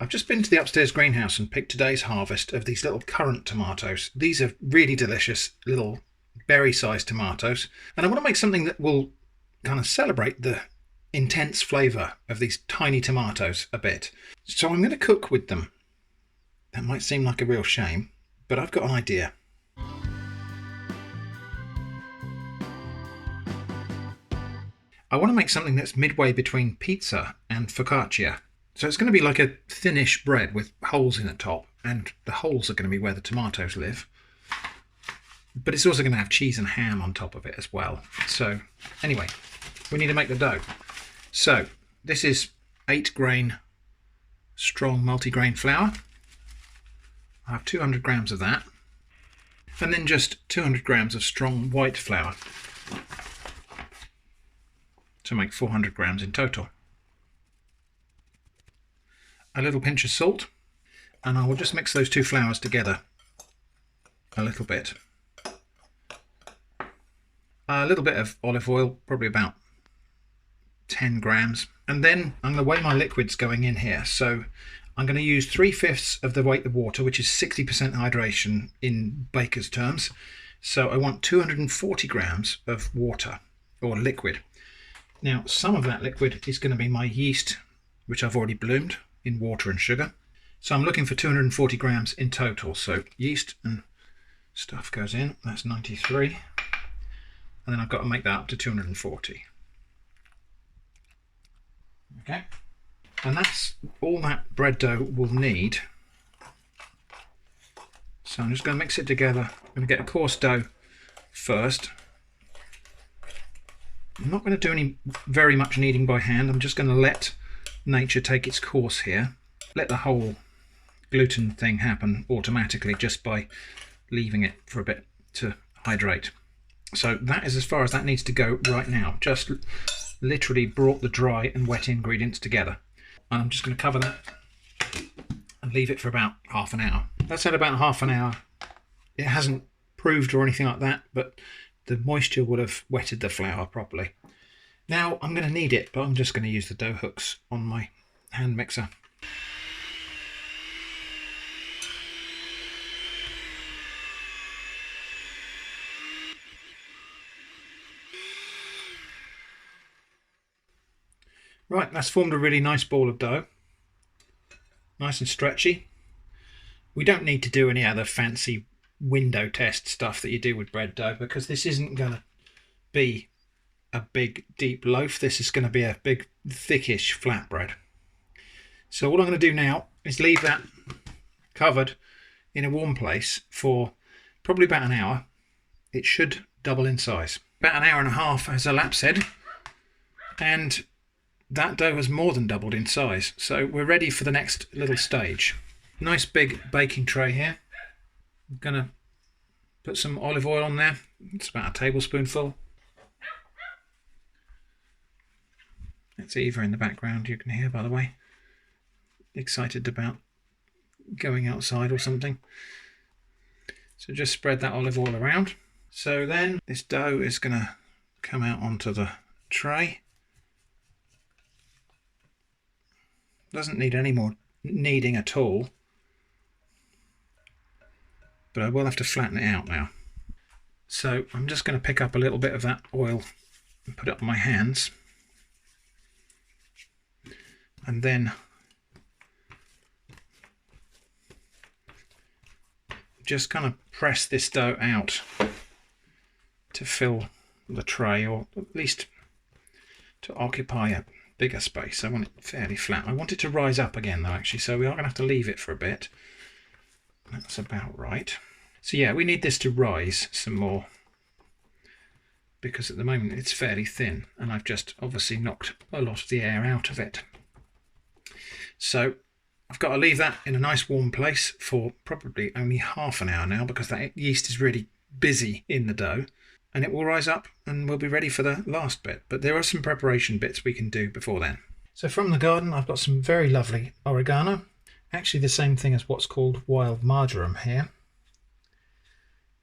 I've just been to the upstairs greenhouse and picked today's harvest of these little currant tomatoes. These are really delicious little berry-sized tomatoes, and I want to make something that will kind of celebrate the intense flavour of these tiny tomatoes a bit. So I'm going to cook with them. That might seem like a real shame, but I've got an idea. I want to make something that's midway between pizza and focaccia. So it's going to be like a thinnish bread with holes in the top, and the holes are going to be where the tomatoes live. But it's also going to have cheese and ham on top of it as well. So anyway, we need to make the dough. So this is 8 grain strong multigrain flour. I have 200 grams of that. And then just 200 grams of strong white flour to make 400 grams in total. A little pinch of salt, and I will just mix those two flours together a little bit. A little bit of olive oil, probably about 10 grams. And then I'm going to weigh my liquids going in here. So I'm going to use 3/5 of the weight of water, which is 60% hydration in baker's terms. So I want 240 grams of water or liquid. Now, some of that liquid is going to be my yeast, which I've already bloomed in water and sugar. So I'm looking for 240 grams in total. So yeast and stuff goes in, that's 93. And then I've got to make that up to 240. Okay. And that's all that bread dough will need. So I'm just going to mix it together. I'm going to get a coarse dough first. I'm not going to do very much kneading by hand. I'm just going to let nature take its course here. Let the whole gluten thing happen automatically just by leaving it for a bit to hydrate. So that is as far as that needs to go right now. Just literally brought the dry and wet ingredients together. And I'm just going to cover that and leave it for about half an hour. That's at about half an hour. It hasn't proved or anything like that, but the moisture would have wetted the flour properly. Now I'm going to knead it, but I'm just going to use the dough hooks on my hand mixer. Right, that's formed a really nice ball of dough. Nice and stretchy. We don't need to do any other fancy window test stuff that you do with bread dough, because this isn't going to be a big deep loaf. This is going to be a big thickish flatbread. So what I'm going to do now is leave that covered in a warm place for probably about an hour. It should double in size. About an hour and a half has elapsed, and that dough has more than doubled in size. So we're ready for the next little stage. Nice big baking tray here. I'm going to put some olive oil on there. It's about a tablespoonful. That's Eva in the background, you can hear, by the way. Excited about going outside or something. So just spread that olive oil around. So then this dough is going to come out onto the tray. Doesn't need any more kneading at all. But I will have to flatten it out now. So I'm just going to pick up a little bit of that oil and put it on my hands. And then just kind of press this dough out to fill the tray, or at least to occupy a bigger space. I want it fairly flat. I want it to rise up again though, actually, so we are going to have to leave it for a bit. That's about right. So yeah, we need this to rise some more, because at the moment it's fairly thin, and I've just obviously knocked a lot of the air out of it. So I've got to leave that in a nice warm place for probably only half an hour now, because that yeast is really busy in the dough, and it will rise up and we'll be ready for the last bit. But there are some preparation bits we can do before then. So from the garden I've got some very lovely oregano. Actually the same thing as what's called wild marjoram here.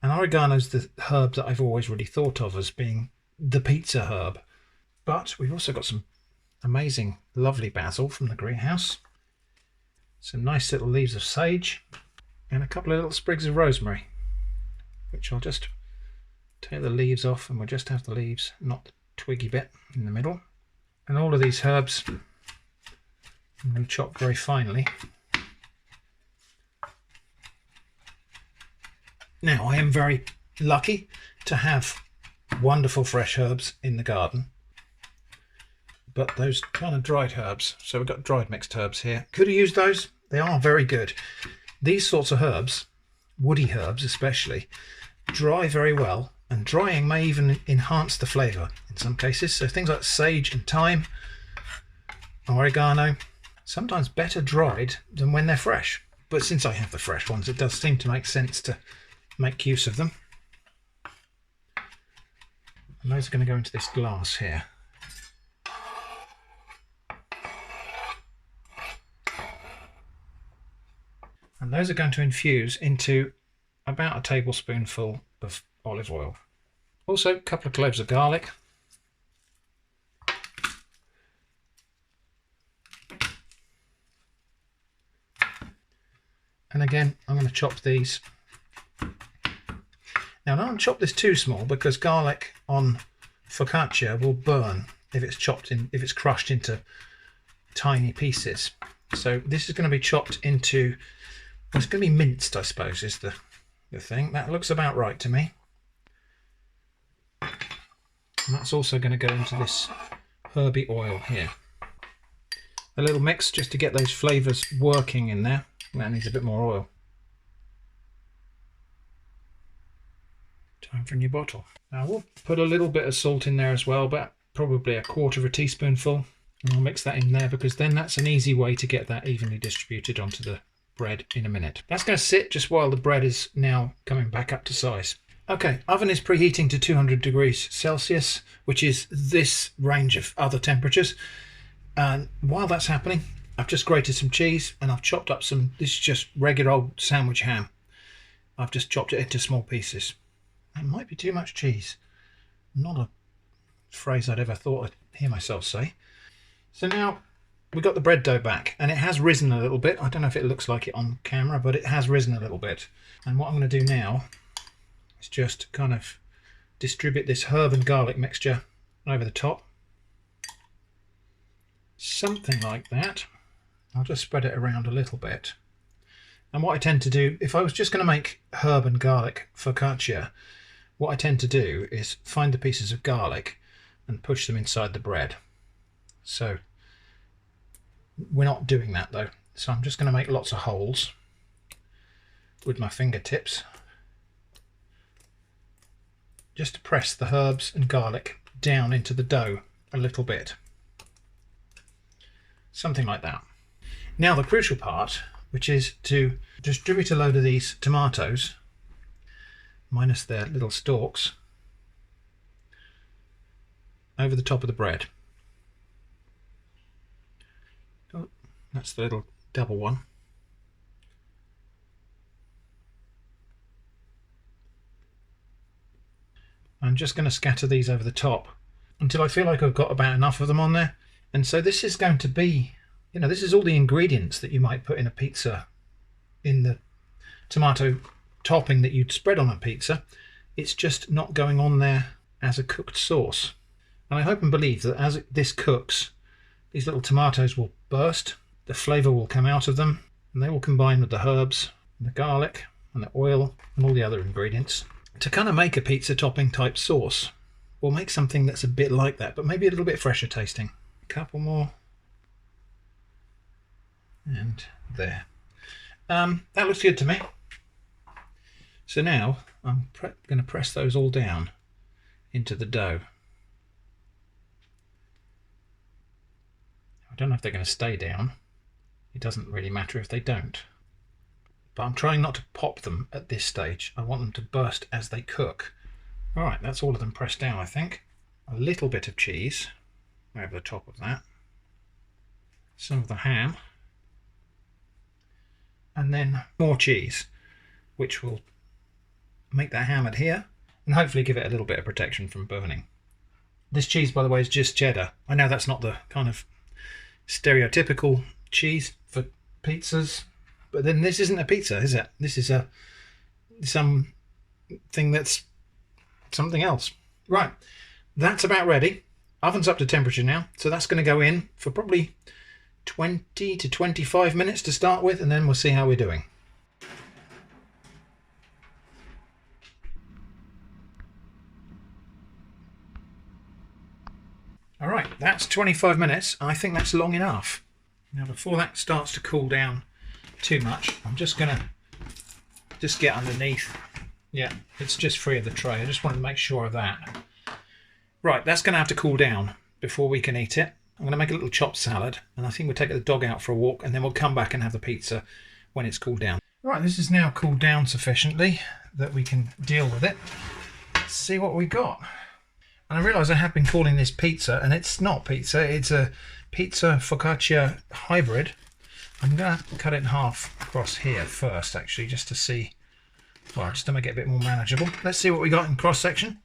And oregano's the herb that I've always really thought of as being the pizza herb. But we've also got some amazing lovely basil from the greenhouse. some nice little leaves of sage, and a couple of little sprigs of rosemary, which I'll just take the leaves off, and we'll just have the leaves, not the twiggy bit in the middle. And all of these herbs I'm going to chop very finely. Now, I am very lucky to have wonderful fresh herbs in the garden, but those kind of dried herbs, so we've got dried mixed herbs here, could have used those. They are very good. These sorts of herbs, woody herbs especially, dry very well, and drying may even enhance the flavour in some cases. So things like sage and thyme, oregano, sometimes better dried than when they're fresh. But since I have the fresh ones, it does seem to make sense to make use of them. And those are going to go into this glass here. And those are going to infuse into about a tablespoonful of olive oil. Also, a couple of cloves of garlic. And again, I'm going to chop these. Now, I don't want to chop this too small because garlic on focaccia will burn if it's crushed into tiny pieces. So this is going to be chopped into, well, it's going to be minced, I suppose, is the thing. That looks about right to me. And that's also going to go into this herby oil here. A little mix just to get those flavours working in there. That needs a bit more oil. Time for a new bottle. Now we'll put a little bit of salt in there as well, but probably a quarter of a teaspoonful. And I'll mix that in there because then that's an easy way to get that evenly distributed onto the bread in a minute. That's going to sit just while the bread is now coming back up to size. Okay, oven is preheating to 200 degrees Celsius, which is this range of other temperatures. And while that's happening, I've just grated some cheese and I've chopped up some, this is just regular old sandwich ham. I've just chopped it into small pieces. That might be too much cheese. Not a phrase I'd ever thought I'd hear myself say. So now we've got the bread dough back and it has risen a little bit. I don't know if it looks like it on camera, but it has risen a little bit. And what I'm going to do now is just kind of distribute this herb and garlic mixture over the top. Something like that. I'll just spread it around a little bit. And what I tend to do, if I was just going to make herb and garlic focaccia, what I tend to do is find the pieces of garlic and push them inside the bread. So we're not doing that though. So I'm just going to make lots of holes with my fingertips, just to press the herbs and garlic down into the dough a little bit. Something like that. Now the crucial part, which is to distribute a load of these tomatoes, minus their little stalks, over the top of the bread. Oh, that's the little double one. I'm just going to scatter these over the top until I feel like I've got about enough of them on there. And so this is going to be, you know, this is all the ingredients that you might put in a pizza, in the tomato topping that you'd spread on a pizza. It's just not going on there as a cooked sauce. And I hope and believe that as this cooks, these little tomatoes will burst, the flavour will come out of them, and they will combine with the herbs, and the garlic, and the oil, and all the other ingredients to kind of make a pizza topping type sauce, or make something that's a bit like that, but maybe a little bit fresher tasting. A couple more. And there. That looks good to me. So now I'm going to press those all down into the dough. I don't know if they're going to stay down. It doesn't really matter if they don't. But I'm trying not to pop them at this stage. I want them to burst as they cook. Alright, that's all of them pressed down, I think. A little bit of cheese over the top of that. Some of the ham. And then more cheese, which will make that ham adhere and hopefully give it a little bit of protection from burning. This cheese, by the way, is just cheddar. I know that's not the kind of stereotypical cheese for pizzas, but then this isn't a pizza, is it? This is something that's something else. Right, that's about ready. Oven's up to temperature now, so that's going to go in for probably 20 to 25 minutes to start with, and then we'll see how we're doing. All right, that's 25 minutes. I think that's long enough. Now, before that starts to cool down too much, I'm just going to get underneath. Yeah, it's just free of the tray. I just wanted to make sure of that. Right, that's going to have to cool down before we can eat it. I'm going to make a little chopped salad, and I think we'll take the dog out for a walk, and then we'll come back and have the pizza when it's cooled down. Right, this is now cooled down sufficiently that we can deal with it. Let's see what we got. And I realise I have been calling this pizza, and it's not pizza. It's a Pizza-Focaccia hybrid. I'm going to cut it in half across here first, actually, just to see. Well, just to make it a bit more manageable. Let's see what we got in cross-section.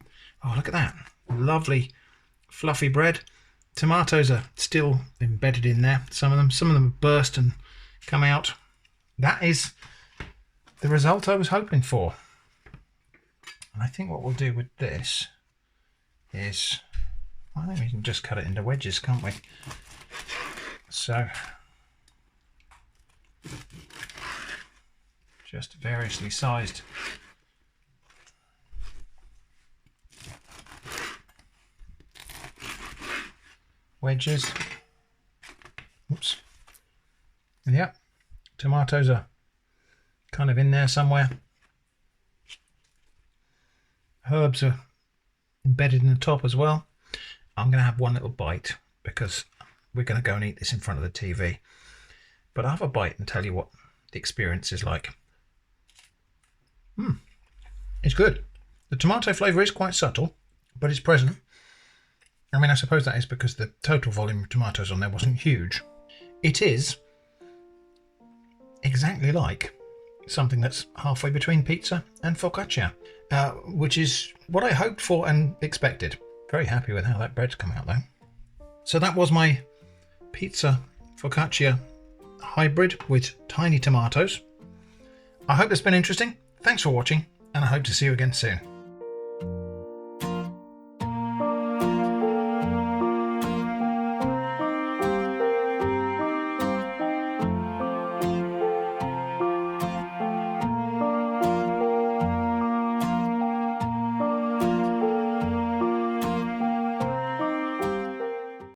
Oh, look at that. Lovely, fluffy bread. Tomatoes are still embedded in there. Some of them burst and come out. That is the result I was hoping for. And I think what we'll do with this is, I think we can just cut it into wedges, can't we? So, just variously sized wedges. Oops. Yeah, tomatoes are kind of in there somewhere. Herbs are embedded in the top as well. I'm going to have one little bite because we're going to go and eat this in front of the TV. But I'll have a bite and tell you what the experience is like. It's good. The tomato flavour is quite subtle, but it's present. I mean, I suppose that is because the total volume of tomatoes on there wasn't huge. It is exactly like something that's halfway between pizza and focaccia, which is what I hoped for and expected. Very happy with how that bread's come out though. So that was my pizza focaccia hybrid with tiny tomatoes. I hope it's been interesting. Thanks for watching, and I hope to see you again soon.